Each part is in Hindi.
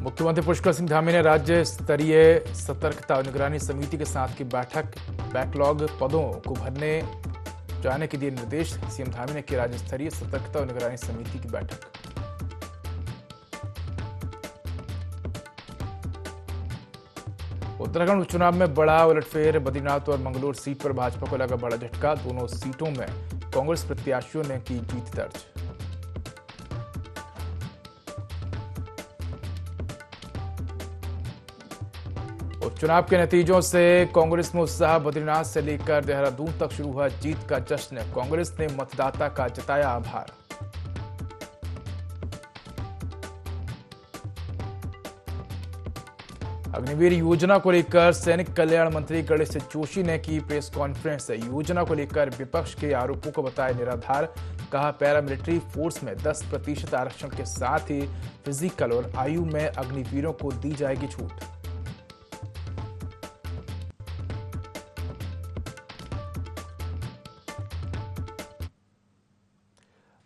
मुख्यमंत्री पुष्कर सिंह धामी ने राज्य स्तरीय सतर्कता और निगरानी समिति के साथ की बैठक। बैकलॉग पदों को भरने जाने के दिए निर्देश। सीएम धामी ने की राज्य स्तरीय सतर्कता और निगरानी समिति की बैठक। उत्तराखंड उपचुनाव में बड़ा उलटफेर। बद्रीनाथ और मंगलूर सीट पर भाजपा को लगा बड़ा झटका। दोनों सीटों में कांग्रेस प्रत्याशियों ने की जीत दर्ज। उपचुनाव के नतीजों से कांग्रेस में उत्साह। बद्रीनाथ से लेकर देहरादून तक शुरू हुआ जीत का जश्न। कांग्रेस ने मतदाता का जताया आभार। अग्निवीर योजना को लेकर सैनिक कल्याण मंत्री गणेश जोशी ने की प्रेस कॉन्फ्रेंस। योजना को लेकर विपक्ष के आरोपों को बताया निराधार। कहा पैरामिलिट्री फोर्स में 10% आरक्षण के साथ ही फिजिकल और आयु में अग्निवीरों को दी जाएगी छूट।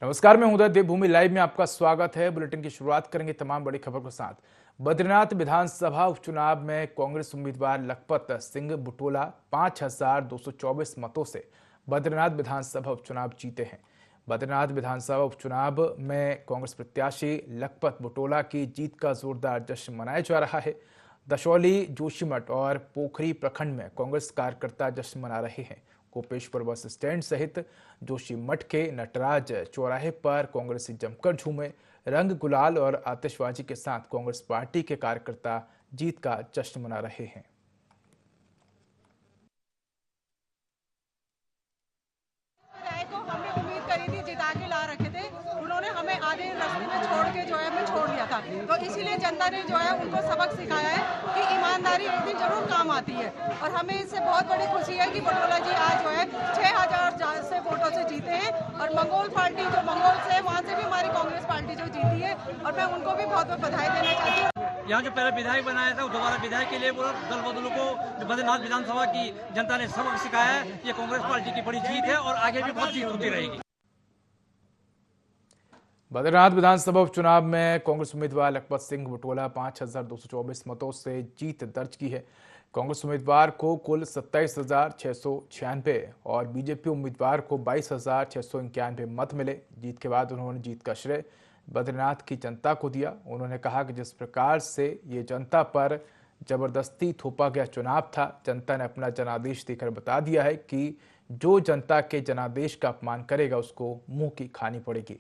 नमस्कार, मैं उदय। देवभूमि लाइव में आपका स्वागत है। बुलेटिन की शुरुआत करेंगे तमाम बड़ी खबर के साथ। बद्रीनाथ विधानसभा उपचुनाव में कांग्रेस उम्मीदवार लखपत सिंह बुटोला 5224 मतों से बद्रीनाथ विधानसभा उपचुनाव जीते हैं। बद्रीनाथ विधानसभा उपचुनाव में कांग्रेस प्रत्याशी लखपत बुटोला की जीत का जोरदार जश्न मनाया जा रहा है। दशौली, जोशीमठ और पोखरी प्रखंड में कांग्रेस कार्यकर्ता जश्न मना रहे हैं। कोपेश्वर बस स्टैंड सहित जोशीमठ के नटराज चौराहे पर कांग्रेसी जमकर झूमे। रंग गुलाल और आतिशबाजी के साथ कांग्रेस पार्टी के कार्यकर्ता जीत का जश्न मना रहे हैं। हमने उम्मीद करी थी, जिता के ला रखे थे, उन्होंने हमें आधे रास्ते में छोड़ के जो है हमें छोड़ दिया था। तो इसीलिए जनता ने जो है उनको सबक सिखाया है कि ईमानदारी एक दिन जरूर काम आती है। और हमें इससे बहुत बड़ी खुशी है कि बुटोला जी आज जो है 6000 से वोटों से जीते हैं। और मंगोल पार्टी जो मंगोल से, वहाँ से भी हमारी कांग्रेस पार्टी जो जीती है, और मैं उनको भी बहुत बहुत बधाई देना चाहती हूँ। यहाँ जो पहले विधायक बनाया था, दोबारा विधायक के लिए दल बदलू को बद्रीनाथ विधानसभा की जनता ने सबक सिखाया है। ये कांग्रेस पार्टी की बड़ी जीत है और आगे भी बहुत जीत होती रहेगी। बद्रीनाथ विधानसभा उपचुनाव में कांग्रेस उम्मीदवार लखपत सिंह बुटोला 5224 मतों से जीत दर्ज की है। कांग्रेस उम्मीदवार को कुल 27,696 और बीजेपी उम्मीदवार को 22,691 मत मिले। जीत के बाद उन्होंने जीत का श्रेय बद्रीनाथ की जनता को दिया। उन्होंने कहा कि जिस प्रकार से ये जनता पर जबरदस्ती थोपा गया चुनाव था, जनता ने अपना जनादेश देकर बता दिया है कि जो जनता के जनादेश का अपमान करेगा उसको मुंह की खानी पड़ेगी।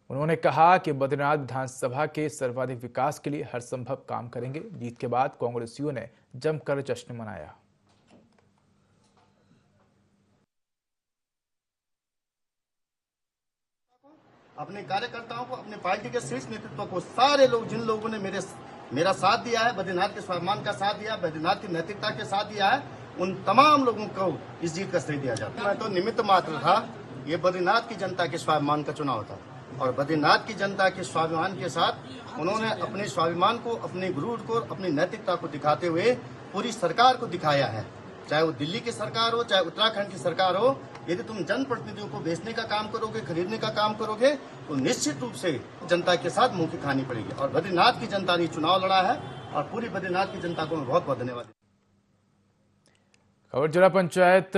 उन्होंने कहा कि बद्रीनाथ विधानसभा के सर्वाधिक विकास के लिए हर संभव काम करेंगे। जीत के बाद कांग्रेसियों ने जमकर जश्न मनाया। अपने कार्यकर्ताओं को, अपने पार्टी के शीर्ष नेतृत्व को, सारे लोग जिन लोगों ने मेरा साथ दिया है, बद्रीनाथ के स्वाभिमान का साथ दिया, बद्रीनाथ की नैतिकता के साथ दिया है, उन तमाम लोगों को इस जीत का श्रेय दिया जाता है। मैं तो निमित्त मात्र था। ये बद्रीनाथ की जनता के स्वाभिमान का चुनाव था और बद्रीनाथ की जनता के स्वाभिमान के साथ उन्होंने अपने स्वाभिमान को, अपने गुरूर को, अपनी नैतिकता को दिखाते हुए पूरी सरकार को दिखाया है। चाहे वो दिल्ली की सरकार हो, चाहे उत्तराखंड की सरकार हो, यदि तुम जनप्रतिनिधियों को बेचने का काम करोगे, खरीदने का काम करोगे, तो निश्चित रूप से जनता के साथ मुंह की खानी पड़ेगी। और बद्रीनाथ की जनता ने चुनाव लड़ा है और पूरी बद्रीनाथ की जनता को मैं बहुत बहुत धन्यवाद। खबर जिला पंचायत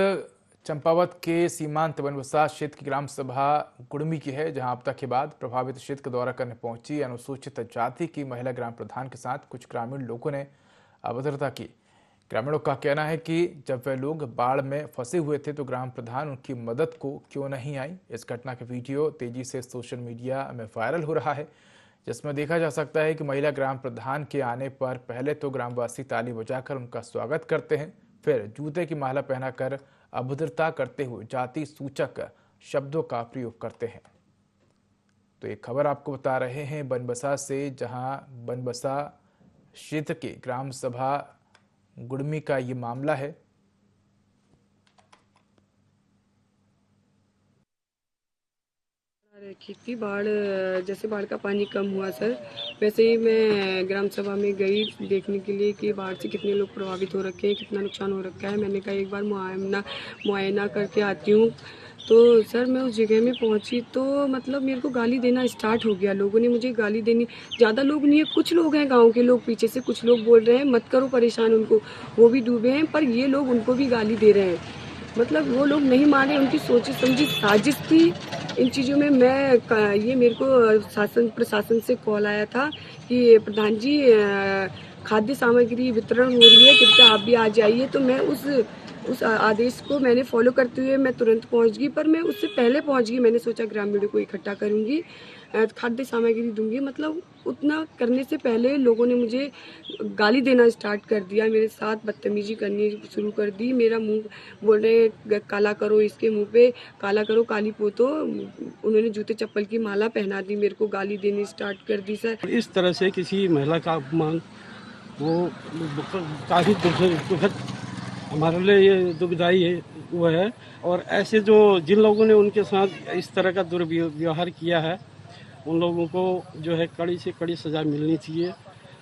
चंपावत के सीमांत बनबसा क्षेत्र की ग्राम सभा गुड़मी की है, जहां आपदा के बाद प्रभावित क्षेत्र का दौरा करने पहुंची अनुसूचित जाति की महिला ग्राम प्रधान के साथ कुछ ग्रामीण लोगों ने अभद्रता की। ग्रामीणों का कहना है कि जब वे लोग बाढ़ में फंसे हुए थे तो ग्राम प्रधान उनकी मदद को क्यों नहीं आई। इस घटना के वीडियो तेजी से सोशल मीडिया में वायरल हो रहा है, जिसमें देखा जा सकता है कि महिला ग्राम प्रधान के आने पर पहले तो ग्रामवासी ताली बजाकर उनका स्वागत करते हैं, फिर जूते की माला पहनाकर अभद्रता करते हुए जाति सूचक शब्दों का प्रयोग करते हैं। तो एक खबर आपको बता रहे हैं बनबसा से, जहां बनबसा क्षेत्र के ग्राम सभा गुड़मी का ये मामला है। रखी थी बाढ़, जैसे बाढ़ का पानी कम हुआ सर, वैसे ही मैं ग्राम सभा में गई देखने के लिए कि बाढ़ से कितने लोग प्रभावित हो रखे हैं, कितना नुकसान हो रखा है। मैंने कहा एक बार मुआयना करके आती हूँ। तो सर मैं उस जगह में पहुंची तो मतलब मेरे को गाली देना स्टार्ट हो गया। लोगों ने मुझे गाली देनी, ज़्यादा लोग नहीं है, कुछ लोग हैं गांव के लोग, पीछे से कुछ लोग बोल रहे हैं मत करो परेशान उनको, वो भी डूबे हैं, पर ये लोग उनको भी गाली दे रहे हैं। मतलब वो लोग नहीं माने, उनकी सोची समझी साजिश थी इन चीज़ों में। ये मेरे को शासन प्रशासन से कॉल आया था कि प्रधान जी खाद्य सामग्री वितरण हो रही है, कृपया आप भी आ जाइए। तो मैं उस आदेश को मैंने फॉलो करते हुए मैं तुरंत पहुंच गई, पर मैं उससे पहले पहुंच गई। मैंने सोचा ग्रामीणों को इकट्ठा करूंगी, खाद्य सामग्री दूंगी, मतलब उतना करने से पहले लोगों ने मुझे गाली देना स्टार्ट कर दिया, मेरे साथ बदतमीजी करनी शुरू कर दी। मेरा मुंह बोल रहे काला करो, इसके मुंह पे काला करो, काली पोतो। उन्होंने जूते चप्पल की माला पहना दी, मेरे को गाली देनी स्टार्ट कर दी सर। इस तरह से किसी महिला का अपमान वो काफ़ी दुखद, हमारे लिए ये दुखदायी है वो है। और ऐसे जो जिन लोगों ने उनके साथ इस तरह का दुर्व्यवहार किया है, उन लोगों को जो है कड़ी से कड़ी सज़ा मिलनी चाहिए,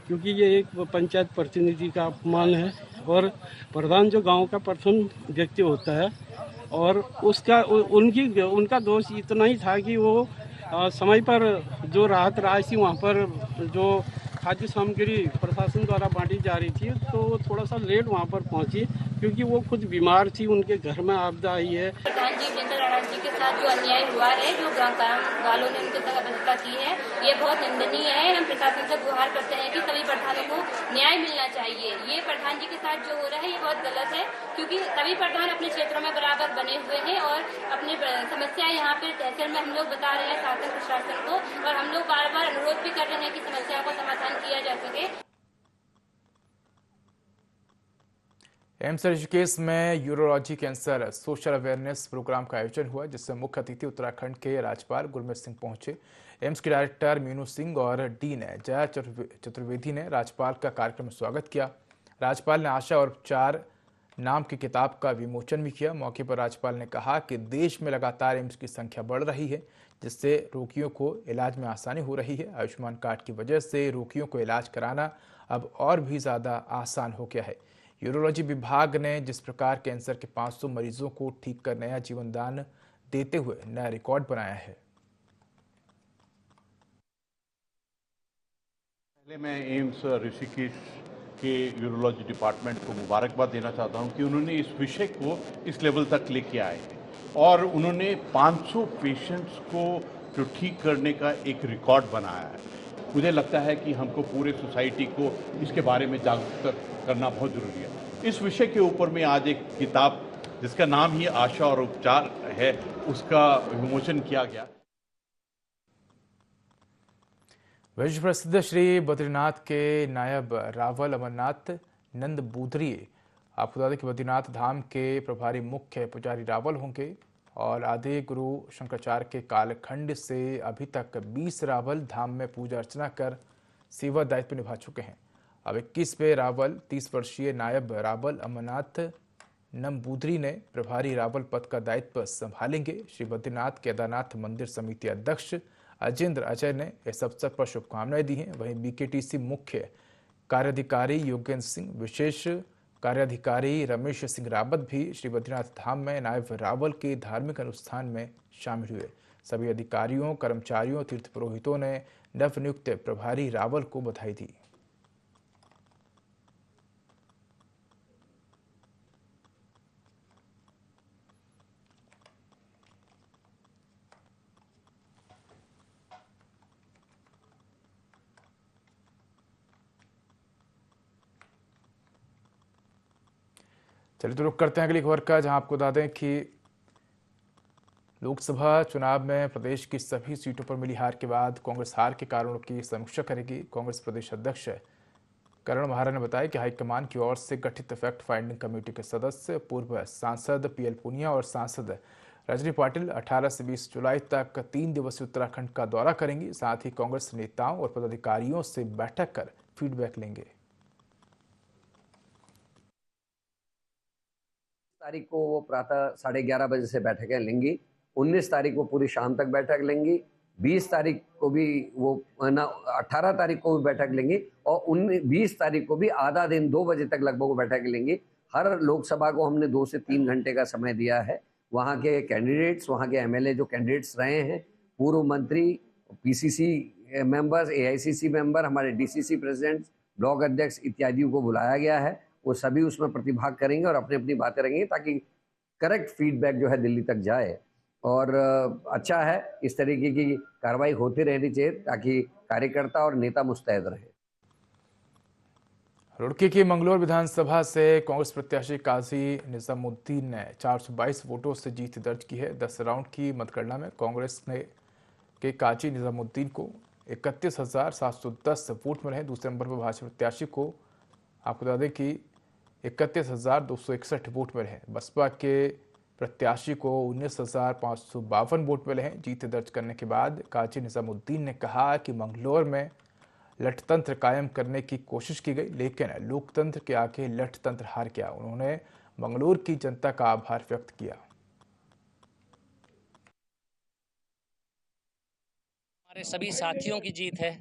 क्योंकि ये एक पंचायत प्रतिनिधि का अपमान है। और प्रधान जो गांव का प्रथम व्यक्ति होता है, और उनका दोष इतना ही था कि वो समय पर जो राहत राशि वहाँ पर जो खाद्य सामग्री प्रशासन द्वारा बांटी जा रही थी, तो वो थोड़ा सा लेट वहाँ पर पहुँची, क्योंकि वो खुद बीमार थी, उनके घर में आपदा आई है। प्रधान जी जितेंद्र राणा जी के साथ जो अन्याय हुआ है, जो गाँव वालों ने उनके साथ अवस्था की है, ये बहुत निंदनीय है। हम प्रशासन से गुहार करते हैं कि सभी प्रधानों को न्याय मिलना चाहिए। ये प्रधान जी के साथ जो हो रहा है ये बहुत गलत है, क्योंकि सभी प्रधान अपने क्षेत्रों में बराबर बने हुए हैं और अपनी समस्या यहाँ पे तहसील में हम लोग बता रहे हैं शासन प्रशासन को, और हम लोग बार बार अनुरोध भी कर रहे हैं कि समस्या का समाधान किया जा सके। एम्स ऋषिकेश में urology cancer social awareness programme का आयोजन हुआ, जिससे मुख्य अतिथि उत्तराखंड के राज्यपाल गुरमीत सिंह पहुंचे। एम्स के डायरेक्टर मीनू सिंह और डीन जया चतुर्वेदी ने राज्यपाल का कार्यक्रम में स्वागत किया। राज्यपाल ने आशा और उपचार नाम की किताब का विमोचन भी किया। मौके पर राज्यपाल ने कहा कि देश में लगातार एम्स की संख्या बढ़ रही है, जिससे रोगियों को इलाज में आसानी हो रही है। आयुष्मान कार्ड की वजह से रोगियों को इलाज कराना अब और भी ज़्यादा आसान हो गया है। यूरोलॉजी विभाग ने जिस प्रकार कैंसर के 500 मरीजों को ठीक कर नया जीवन दान देते हुए नया रिकॉर्ड बनाया है। पहले मैं एम्स ऋषिकेश के यूरोलॉजी डिपार्टमेंट को मुबारकबाद देना चाहता हूं कि उन्होंने इस विषय को इस लेवल तक लेके आए हैं, और उन्होंने 500 पेशेंट्स को जो ठीक करने का एक रिकॉर्ड बनाया है। मुझे लगता है कि हमको पूरे सोसाइटी को इसके बारे में जागरूक करना बहुत जरूरी है। इस विषय के ऊपर में आज एक किताब जिसका नाम ही आशा और उपचार है, उसका विमोचन किया गया। विश्व प्रसिद्ध श्री बद्रीनाथ के नायब रावल अमरनाथ नंदबूदरी, आपको बता दें कि बद्रीनाथ धाम के प्रभारी मुख्य पुजारी रावल होंगे, और आदि गुरु शंकराचार्य के कालखंड से अभी तक 20 रावल धाम में पूजा अर्चना कर सेवा दायित्व निभा चुके हैं। अब 21वें रावल 30 वर्षीय नायब रावल अमरनाथ नंबूदरी ने प्रभारी रावल पद का दायित्व संभालेंगे। श्री बद्रीनाथ केदारनाथ मंदिर समिति अध्यक्ष अजेंद्र अजय ने इस अवसर पर शुभकामनाएं दी हैं। वहीं बीकेटीसी मुख्य कार्याधिकारी योगेंद्र सिंह, विशेष कार्याधिकारी रमेश सिंह रावत भी श्री बद्रीनाथ धाम में नायब रावल के धार्मिक अनुष्ठान में शामिल हुए। सभी अधिकारियों, कर्मचारियों, तीर्थ पुरोहितों ने नवनियुक्त प्रभारी रावल को बधाई दी। चलिए तो रुक करते हैं अगली खबर का, जहां आपको बता दें कि लोकसभा चुनाव में प्रदेश की सभी सीटों पर मिली हार के बाद कांग्रेस हार के कारणों की समीक्षा करेगी। कांग्रेस प्रदेश अध्यक्ष करण महारा ने बताया कि हाईकमान की ओर से गठित फैक्ट फाइंडिंग कमेटी के सदस्य पूर्व सांसद पीएल पुनिया और सांसद रजनी पाटिल 18 से 20 जुलाई तक 3 दिवसीय उत्तराखंड का दौरा करेंगी। साथ ही कांग्रेस नेताओं और पदाधिकारियों से बैठक कर फीडबैक लेंगे। तारीख को वो प्रातः 11:30 बजे से बैठकें लेंगी। 19 तारीख को पूरी शाम तक बैठक लेंगी। 20 तारीख को भी वो 18 तारीख को भी बैठक लेंगी, और 20 तारीख को भी आधा दिन 2 बजे तक लगभग वो बैठक लेंगी। हर लोकसभा को हमने 2 से 3 घंटे का समय दिया है। वहाँ के कैंडिडेट्स, वहाँ के एमएलए जो कैंडिडेट्स रहे हैं, पूर्व मंत्री, पीसीसी मेंबर्स, एआईसीसी मेंबर, हमारे डीसीसी प्रेसिडेंट, ब्लॉक अध्यक्ष इत्यादि को बुलाया गया है। वो सभी उसमें प्रतिभाग करेंगे और अपनी अपनी बातें रखेंगे ताकि करेक्ट फीडबैक जो है दिल्ली तक जाए। और अच्छा है, इस तरीके की कार्रवाई होती रहनी चाहिए ताकि कार्यकर्ता और नेता मुस्तैद रहे। रुड़की की मंगलौर विधानसभा से कांग्रेस प्रत्याशी काजी निजामुद्दीन ने 422 वोटों से जीत दर्ज की है। 10 राउंड की मतगणना में कांग्रेस ने के काजी निजामुद्दीन को 31,710 वोट मिले हैं। दूसरे नंबर पर भाजपा प्रत्याशी को आपको बता दें कि 31,261 वोट मिले हैं। बसपा के प्रत्याशी को 19,552 वोट मिले हैं। जीत दर्ज करने के बाद काजी निजामुद्दीन ने कहा कि मंगलौर में लठतंत्र कायम करने की कोशिश की गई, लेकिन लोकतंत्र के आगे लठतंत्र हार गया। उन्होंने मंगलौर की जनता का आभार व्यक्त किया। हमारे सभी साथियों की जीत है,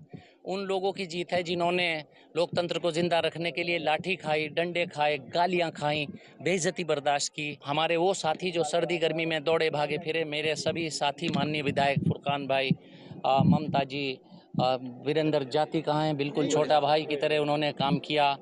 उन लोगों की जीत है जिन्होंने लोकतंत्र को जिंदा रखने के लिए लाठी खाई, डंडे खाए, गालियां खाई, बेइज्जती बर्दाश्त की। हमारे वो साथी जो सर्दी गर्मी में दौड़े भागे फिरे, मेरे सभी साथी माननीय विधायक फुरकान भाई, ममता जी, वीरेंद्र जाति कहाँ हैं, बिल्कुल छोटा भाई की तरह उन्होंने काम किया।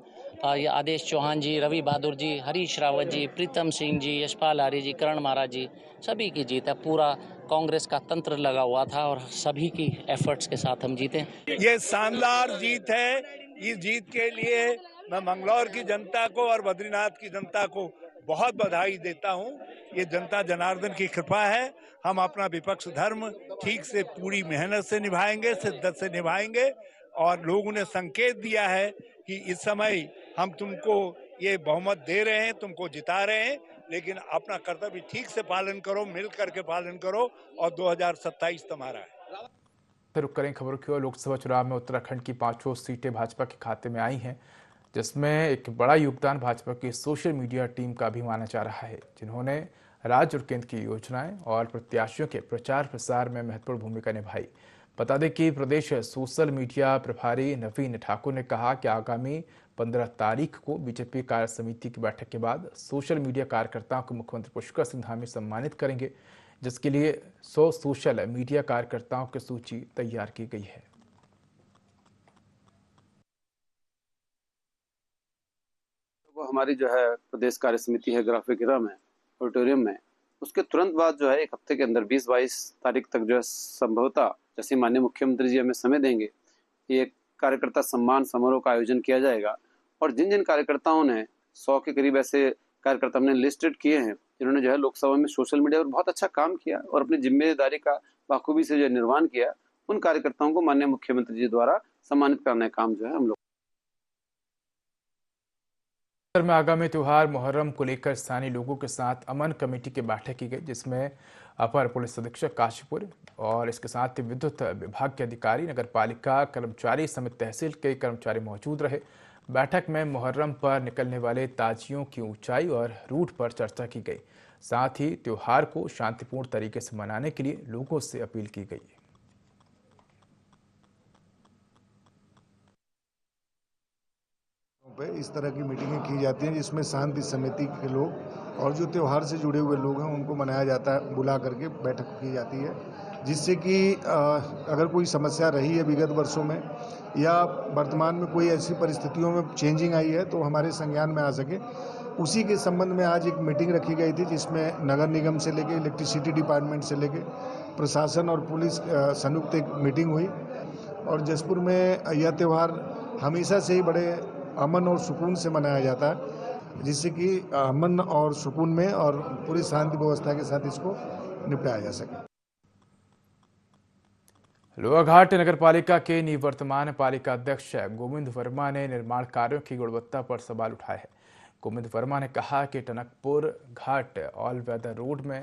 ये आदेश चौहान जी, रवि बहादुर जी, हरीश रावत जी, प्रीतम सिंह जी, यशपाल आर्य जी, करण महाराज जी, सभी की जीत है। पूरा कांग्रेस का तंत्र लगा हुआ था और सभी की एफर्ट्स के साथ हम जीते। ये शानदार जीत है। इस जीत के लिए मैं मंगलौर की जनता को और बद्रीनाथ की जनता को बहुत बधाई देता हूं। ये जनता जनार्दन की कृपा है। हम अपना विपक्ष धर्म ठीक से पूरी मेहनत से निभाएंगे, शिद्दत से निभाएंगे। और लोगों ने संकेत दिया है कि इस समय हम तुमको ये बहुमत दे रहे हैं, तुमको जिता रहे हैं, लेकिन अपना कर्तव्य ठीक से पालन करो, मिल करके पालन करो और 2027 तुम्हारा है। फिर रुक करें खबरों की ओर। लोकसभा चुनाव में उत्तराखंड की 5 सीटें भाजपा के खाते में आई हैं, जिसमें एक बड़ा योगदान भाजपा की सोशल मीडिया टीम का भी माना जा रहा है, जिन्होंने राज्य और केंद्र की योजनाएं और प्रत्याशियों के प्रचार प्रसार में महत्वपूर्ण भूमिका निभाई। बता दें कि प्रदेश सोशल मीडिया प्रभारी नवीन ठाकुर ने कहा कि आगामी 15 तारीख को बीजेपी कार्य समिति की बैठक के बाद सोशल मीडिया कार्यकर्ताओं को मुख्यमंत्री पुष्कर सिंह धामी सम्मानित करेंगे, जिसके लिए 100 सोशल मीडिया कार्यकर्ताओं की सूची तैयार की गई है। वो हमारी जो है प्रदेश कार्य समिति है ग्राफिक में ऑडिटोरियम में, उसके तुरंत बाद जो है एक हफ्ते के अंदर 20-22 तारीख तक जो है संभवतः, जैसे माननीय मुख्यमंत्री जी हमें समय देंगे, ये कार्यकर्ता सम्मान समारोह का आयोजन किया जाएगा। और जिन जिन कार्यकर्ताओं ने 100 के करीब ऐसे कार्यकर्ता हमने लिस्टेड किए हैं जिन्होंने जो है लोकसभा में सोशल मीडिया पर बहुत अच्छा काम किया और अपनी जिम्मेदारी का बाखूबी से जो निर्वहन किया, उन कार्यकर्ताओं को माननीय मुख्यमंत्री जी द्वारा सम्मानित करने का काम जो है हम लोग में आगामी त्योहार मुहर्रम को लेकर स्थानीय लोगों के साथ अमन कमेटी की बैठक की गई, जिसमें अपर पुलिस अधीक्षक काशीपुर और इसके साथ विद्युत विभाग के अधिकारी, नगर पालिका कर्मचारी समेत तहसील के कर्मचारी मौजूद रहे। बैठक में मुहर्रम पर निकलने वाले ताजियों की ऊंचाई और रूट पर चर्चा की गई। साथ ही त्योहार को शांतिपूर्ण तरीके से मनाने के लिए लोगों से अपील की गई। इस तरह की मीटिंगें की जाती हैं जिसमें शांति समिति के लोग और जो त्यौहार से जुड़े हुए लोग हैं उनको मनाया जाता है, बुला करके बैठक की जाती है, जिससे कि अगर कोई समस्या रही है विगत वर्षों में या वर्तमान में कोई ऐसी परिस्थितियों में चेंजिंग आई है तो हमारे संज्ञान में आ सके। उसी के संबंध में आज एक मीटिंग रखी गई थी जिसमें नगर निगम से लेके इलेक्ट्रिसिटी डिपार्टमेंट से लेके प्रशासन और पुलिस संयुक्त एक मीटिंग हुई। और जसपुर में यह त्यौहार हमेशा से ही बड़े अमन और सुकून से मनाया जाता है, जिससे कि अमन और सुकून में और पूरी शांति व्यवस्था के साथ इसको निपटाया जा सके। लोहाघाट नगर पालिका के निवर्तमान पालिका अध्यक्ष गोविंद वर्मा ने निर्माण कार्यों की गुणवत्ता पर सवाल उठाए हैं। गोविंद वर्मा ने कहा कि टनकपुर घाट ऑल वेदर रोड में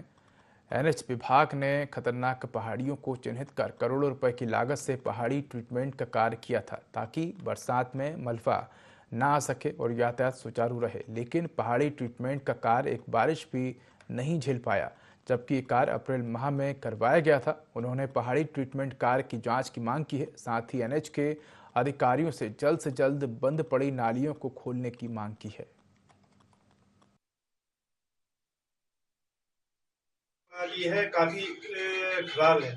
एनएच विभाग ने खतरनाक पहाड़ियों को चिन्हित कर करोड़ों रुपए की लागत से पहाड़ी ट्रीटमेंट का कार्य किया था, ताकि बरसात में मलबा ना आ सके और यातायात सुचारू रहे। लेकिन पहाड़ी ट्रीटमेंट का कार्य एक बारिश भी नहीं झेल पाया, जबकि कार्य अप्रैल माह में करवाया गया था। उन्होंने पहाड़ी ट्रीटमेंट कार्य की जांच की मांग की है। साथ ही एनएच के अधिकारियों से जल्द बंद पड़ी नालियों को खोलने की मांग की है। ये है काफी खराब है,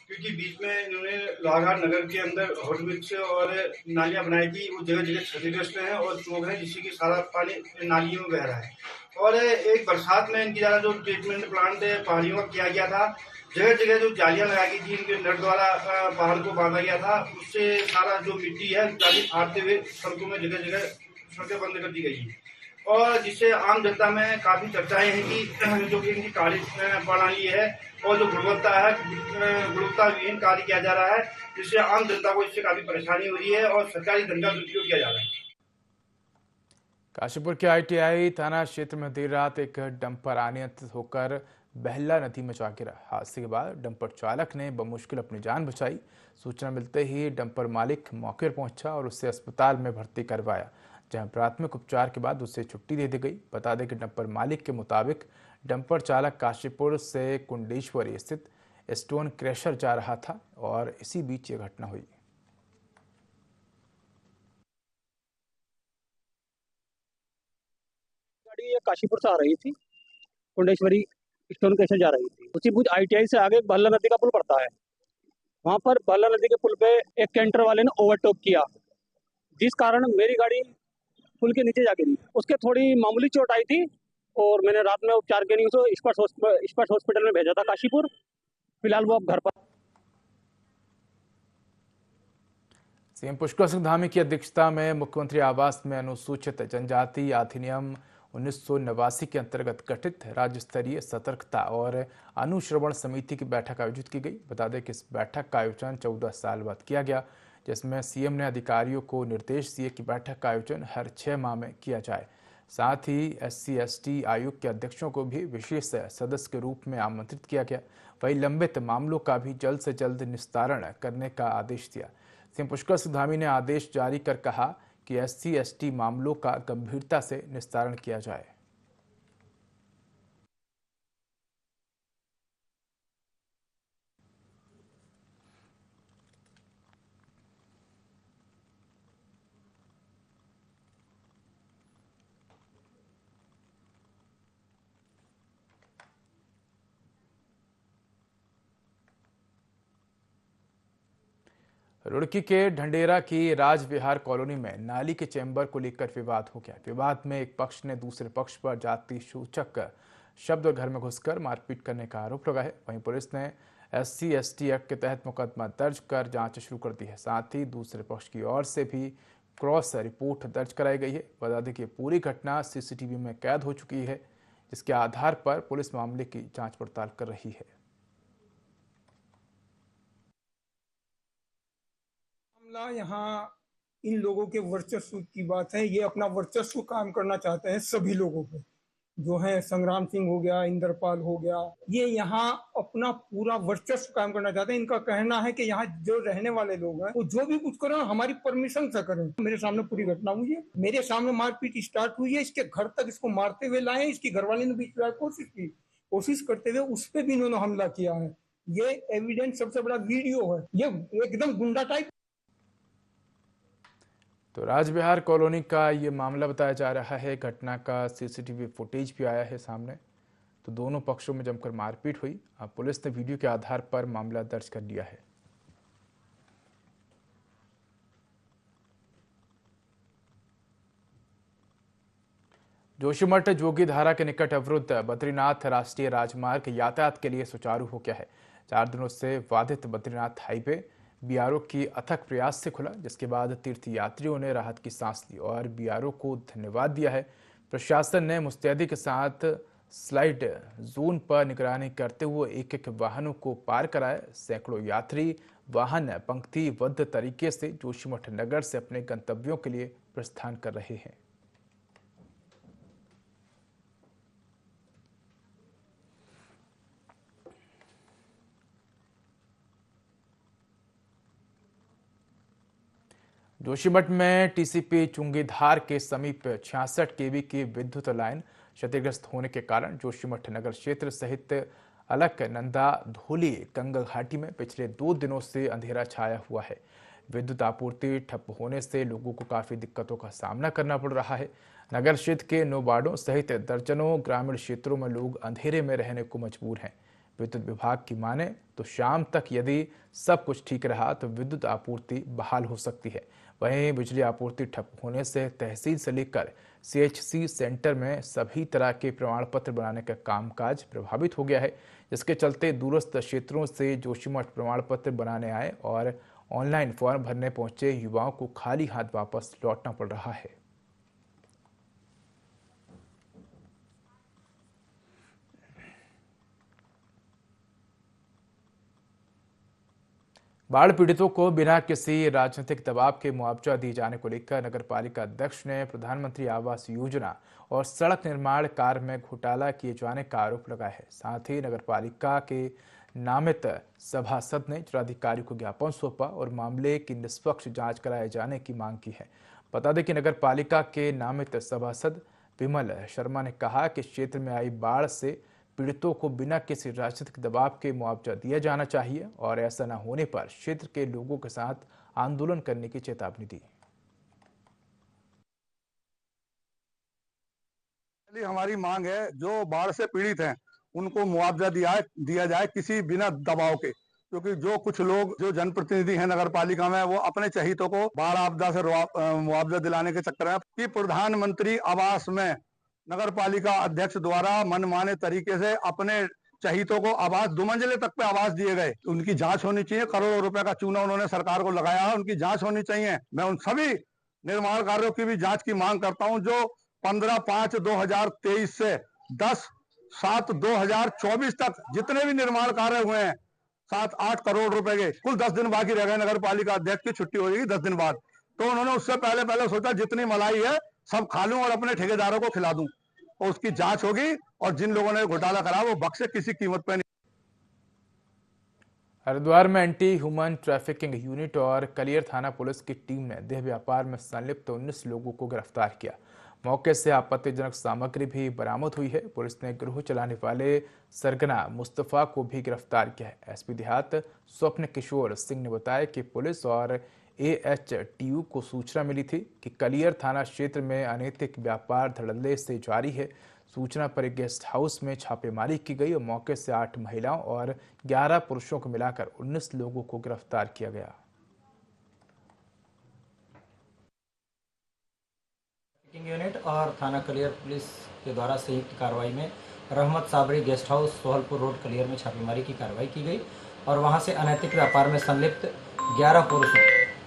क्योंकि बीच में इन्होंने लोहाघाट नगर के अंदर हॉट मिक्स और नालियां बनाई थी, वो जगह जगह क्षतिग्रस्त हैं और चौक है, जिससे कि सारा पानी नालियों में बह रहा है। और एक बरसात में इनकी ज्यादा जो ट्रीटमेंट प्लांट पहाड़ियों का किया गया था, जगह जगह जो जालियां लगाई गई थी, इनके नट द्वारा पहाड़ को बांधा गया था, उससे सारा जो मिट्टी है जाली फाड़ते हुए सड़कों में जगह जगह सड़कें बंद कर दी गई है। और जिससे आम जनता में काफी चर्चाएं हैं कि जो कि इनकी कार्य प्रणाली है और जो गुणवत्ता है, गुणवत्ताहीन कार्य किया जा रहा है, जिससे आम जनता को इससे काफी परेशानी हो रही है और सरकारी धन का दुरुपयोग किया जा रहा है। काशीपुर के ITI थाना क्षेत्र में देर रात एक डंपर अनियंत्रित होकर बहला नदी में जा गिरा। हादसे के बाद डंपर चालक ने बमुश्किल अपनी जान बचाई। सूचना मिलते ही डंपर मालिक मौके पर पहुंचा और उसे अस्पताल में भर्ती करवाया, जहां प्राथमिक उपचार के बाद उसे छुट्टी दे दी गई। बता दें कि डंपर मालिक के मुताबिक डंपर चालक काशीपुर से कुंडेश्वरी स्थित स्टोन क्रशर जा रहा था और इसी बीच ये घटना हुई। गाड़ी ये काशीपुर से आ रही थी, कुंडेश्वरी स्टोन क्रशर जा रही थी। उसी बुझ ITI से आगे बहला नदी का पुल पड़ता है, वहां पर बहला नदी के पुल पे एक कैंटर वाले ने ओवरटेक किया, जिस कारण मेरी गाड़ी पुल के नीचे जा गिरी। उसके थोड़ी मामूली चोट आई थी और मैंने रात में उपचार के लिए उसे स्पर्श हॉस्पिटल में भेजा था काशीपुर। फिलहाल वो अब घर पर। सीएम पुष्कर सिंह धामी की अध्यक्षता में मुख्यमंत्री आवास में अनुसूचित जनजाति अधिनियम 1989 के अंतर्गत गठित राज्य स्तरीय सतर्कता और अनुश्रवण समिति की बैठक आयोजित की गई। बता दें कि इस बैठक का आयोजन 14 साल बाद किया गया, जिसमें सीएम ने अधिकारियों को निर्देश दिए कि बैठक का आयोजन हर 6 माह में किया जाए। साथ ही SC/ST आयोग के अध्यक्षों को भी विशेष सदस्य के रूप में आमंत्रित किया गया। वहीं लंबित मामलों का भी जल्द से जल्द निस्तारण करने का आदेश दिया। सीएम पुष्कर सिंह धामी ने आदेश जारी कर कहा कि SC/ST मामलों का गंभीरता से निस्तारण किया जाए। रुड़की के ढंडेरा की राजविहार कॉलोनी में नाली के चैम्बर को लेकर विवाद हो गया। विवाद में एक पक्ष ने दूसरे पक्ष पर जाति सूचक शब्द और घर में घुसकर मारपीट करने का आरोप लगाया है। वहीं पुलिस ने SC/ST एक्ट के तहत मुकदमा दर्ज कर जांच शुरू कर दी है। साथ ही दूसरे पक्ष की ओर से भी क्रॉस रिपोर्ट दर्ज कराई गई है। बता दें कि पूरी घटना CCTV में कैद हो चुकी है, जिसके आधार पर पुलिस मामले की जाँच पड़ताल कर रही है। यहाँ इन लोगों के वर्चस्व की बात है। ये अपना वर्चस्व काम करना चाहते हैं सभी लोगों पे, जो है संग्राम सिंह हो गया, इंद्रपाल हो गया, ये यहाँ अपना पूरा वर्चस्व काम करना चाहते हैं। इनका कहना है कि यहाँ जो रहने वाले लोग हैं वो जो भी कुछ करें हमारी परमिशन से करें। मेरे सामने पूरी घटना हुई है, मेरे सामने मारपीट स्टार्ट हुई है, इसके घर तक इसको मारते हुए लाए। इसकी घरवाली ने भी कोशिश करते हुए उस पर भी इन्होंने हमला किया है। ये एविडेंस सबसे बड़ा वीडियो है, ये एकदम गुंडा टाइप। तो राजविहार कॉलोनी का ये मामला बताया जा रहा है। घटना का CCTV फुटेज भी आया है सामने। तो दोनों पक्षों में जमकर मारपीट हुई। अब पुलिस ने वीडियो के आधार पर मामला दर्ज कर लिया है। जोशीमठ जोगीधारा के निकट अवरुद्ध बद्रीनाथ राष्ट्रीय राजमार्ग यातायात के लिए सुचारू हो गया है। 4 दिनों से बाधित बद्रीनाथ हाईवे BRO की अथक प्रयास से खुला, जिसके बाद तीर्थ यात्रियों ने राहत की सांस ली और BRO को धन्यवाद दिया है। प्रशासन ने मुस्तैदी के साथ स्लाइड जोन पर निगरानी करते हुए एक वाहनों को पार कराया। सैकड़ों यात्री वाहन पंक्तिबद्ध तरीके से जोशीमठ नगर से अपने गंतव्यों के लिए प्रस्थान कर रहे हैं। जोशीमठ में TCP चुंगीधार के समीप 66 kV की विद्युत लाइन क्षतिग्रस्त होने के कारण जोशीमठ नगर क्षेत्र सहित अलकनंदा, धोली, गंगा घाटी में पिछले 2 दिनों से अंधेरा छाया हुआ है। विद्युत आपूर्ति ठप होने से लोगों को काफी दिक्कतों का सामना करना पड़ रहा है। नगर क्षेत्र के 9 वार्डों सहित दर्जनों ग्रामीण क्षेत्रों में लोग अंधेरे में रहने को मजबूर हैं। विद्युत विभाग की माने तो शाम तक यदि सब कुछ ठीक रहा तो विद्युत आपूर्ति बहाल हो सकती है। वहीं बिजली आपूर्ति ठप होने से तहसील से लेकर CHC सेंटर में सभी तरह के प्रमाण पत्र बनाने का कामकाज प्रभावित हो गया है, जिसके चलते दूरस्थ क्षेत्रों से जोशीमठ प्रमाण पत्र बनाने आए और ऑनलाइन फॉर्म भरने पहुंचे युवाओं को खाली हाथ वापस लौटना पड़ रहा है। बाढ़ पीड़ितों को बिना किसी राजनीतिक दबाव के मुआवजा दिए जाने को लेकर नगरपालिका अध्यक्ष ने प्रधानमंत्री आवास योजना और सड़क निर्माण कार्य में घोटाला किए जाने का आरोप लगाया है। साथ ही नगरपालिका के नामित सभासद ने जिलाधिकारी को ज्ञापन सौंपा और मामले की निष्पक्ष जांच कराए जाने की मांग की है। बता दें कि नगरपालिका के नामित सभासद विमल शर्मा ने कहा कि क्षेत्र में आई बाढ़ से पीड़ितों को बिना किसी राजनीतिक दबाव के मुआवजा दिया जाना चाहिए और ऐसा न होने पर क्षेत्र के लोगों के साथ आंदोलन करने की चेतावनी दी। हमारी मांग है, जो बाढ़ से पीड़ित हैं उनको मुआवजा दिया जाए किसी बिना दबाव के, क्योंकि जो कुछ लोग जो जनप्रतिनिधि हैं नगर पालिका में वो अपने चहितों को बाढ़ आपदा से मुआवजा दिलाने के चक्कर में कि प्रधानमंत्री आवास में नगर पालिका अध्यक्ष द्वारा मनमाने तरीके से अपने चहितों को आवास 2 मंजिले तक पे आवास दिए गए। उनकी जांच होनी चाहिए। करोड़ों रुपए का चूना उन्होंने सरकार को लगाया है, उनकी जांच होनी चाहिए। मैं उन सभी निर्माण कार्यों की भी जांच की मांग करता हूं जो 15/5/2023 से 10/7/2024 तक जितने भी निर्माण कार्य हुए हैं 7-8 करोड़ रुपए के, कुल 10 दिन बाकी रह गए। नगर पालिका अध्यक्ष की छुट्टी हो जाएगी 10 दिन बाद, तो उन्होंने उससे पहले सोचा जितनी मलाई है सब खा लूं और अपने ठेकेदारों को खिला दूं, और उसकी जांच होगी और जिन लोगों ने घोटाला करा वो बख्शे किसी कीमत पे नहीं। हरिद्वार में एंटी ह्यूमन ट्रैफिकिंग यूनिट और कलियर थाना पुलिस की टीम ने देह व्यापार में संलिप्त 19 लोगों को गिरफ्तार किया। मौके से आपत्तिजनक सामग्री भी बरामद हुई है। पुलिस ने गिरोह चलाने वाले सरगना मुस्तफा को भी गिरफ्तार किया है। एसपी देहात स्वप्न किशोर सिंह ने बताया कि पुलिस और AHTU को सूचना मिली थी कि कलियर थाना क्षेत्र में अनैतिक व्यापार धड़ल्ले से जारी है। सूचना पर एक गेस्ट हाउस में छापेमारी की गई और मौके से 8 महिलाओं और 11 पुरुषों को मिलाकर 19 लोगों को गिरफ्तार किया गया। यूनिट और थाना कलियर पुलिस के द्वारा संयुक्त कार्रवाई में Rahmat Sabri guest house Sohalpur road Kaliyar में छापेमारी की कार्रवाई की गई और वहां से अनैतिक व्यापार में संलिप्त 11 पुरुषों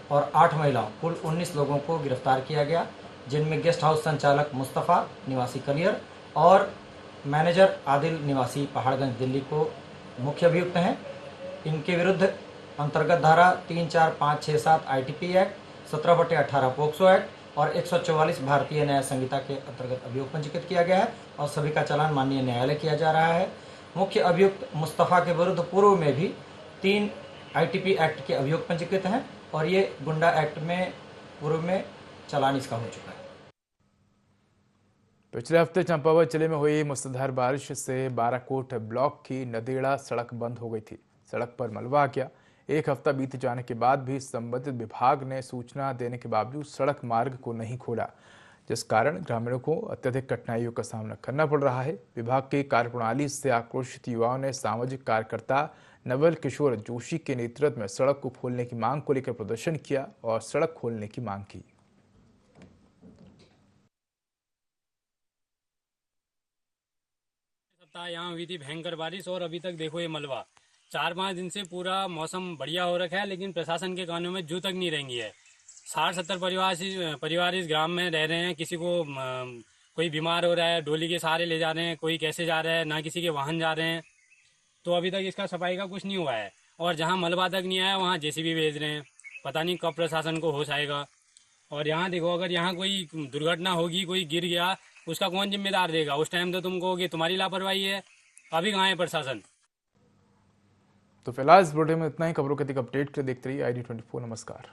और 8 महिलाओं कुल 19 लोगों को गिरफ्तार किया गया, जिनमें गेस्ट हाउस संचालक मुस्तफ़ा निवासी कलियर और मैनेजर आदिल निवासी पहाड़गंज दिल्ली को मुख्य अभियुक्त हैं। इनके विरुद्ध अंतर्गत धारा 3, 4, 5, 6, 7 ITP एक्ट, 17/18 पोक्सो एक्ट और 144 भारतीय न्याय संहिता के अंतर्गत अभियोग पंजीकृत किया गया है और सभी का चालान माननीय न्यायालय किया जा रहा है। मुख्य अभियुक्त मुस्तफ़ा के विरुद्ध पूर्व में भी 3 ITP एक्ट के अभियोग पंजीकृत हैं और ये गुंडा एक्ट में पूर्व में चालान इसका हो चुका है। पिछले हफ्ते चंपावत जिले में हुई मूसलाधार बारिश से बाराकोट ब्लॉक की नदेड़ा सड़क बंद हो गई थी। सड़क पर मलबा आ गया। एक हफ्ता बीत जाने के बाद भी संबंधित विभाग ने सूचना देने के बावजूद सड़क मार्ग को नहीं खोला, जिस कारण ग्रामीणों को अत्यधिक कठिनाइयों का सामना करना पड़ रहा है। विभाग की कार्यप्रणाली से आक्रोशित युवाओं ने सामाजिक कार्यकर्ता नवल किशोर जोशी के नेतृत्व में सड़क को खोलने की मांग को लेकर प्रदर्शन किया और सड़क खोलने की मांग की। यहाँ हुई थी भयंकर बारिश और अभी तक देखो ये मलबा 4-5 दिन से पूरा मौसम बढ़िया हो रखा है, लेकिन प्रशासन के कानों में जू तक नहीं रहेंगी है। 60-70 परिवार इस ग्राम में रह रहे हैं। किसी को कोई बीमार हो रहा है, डोली के सहारे ले जा रहे हैं, कोई कैसे जा रहा है, ना किसी के वाहन जा रहे हैं। तो अभी तक इसका सफाई का कुछ नहीं हुआ है और जहाँ मलबा तक नहीं आया वहाँ JCB भेज रहे हैं। पता नहीं कब प्रशासन को होश आएगा। और यहाँ देखो, अगर यहाँ कोई दुर्घटना होगी, कोई गिर गया, उसका कौन जिम्मेदार देगा? उस टाइम तो तुम कहोगे तुम्हारी लापरवाही है। अभी कहाँ है प्रशासन? तो फिलहाल इस वीडियो में इतना ही। खबरों के अधिक अपडेट के लिए देखते रहिए ID24। नमस्कार।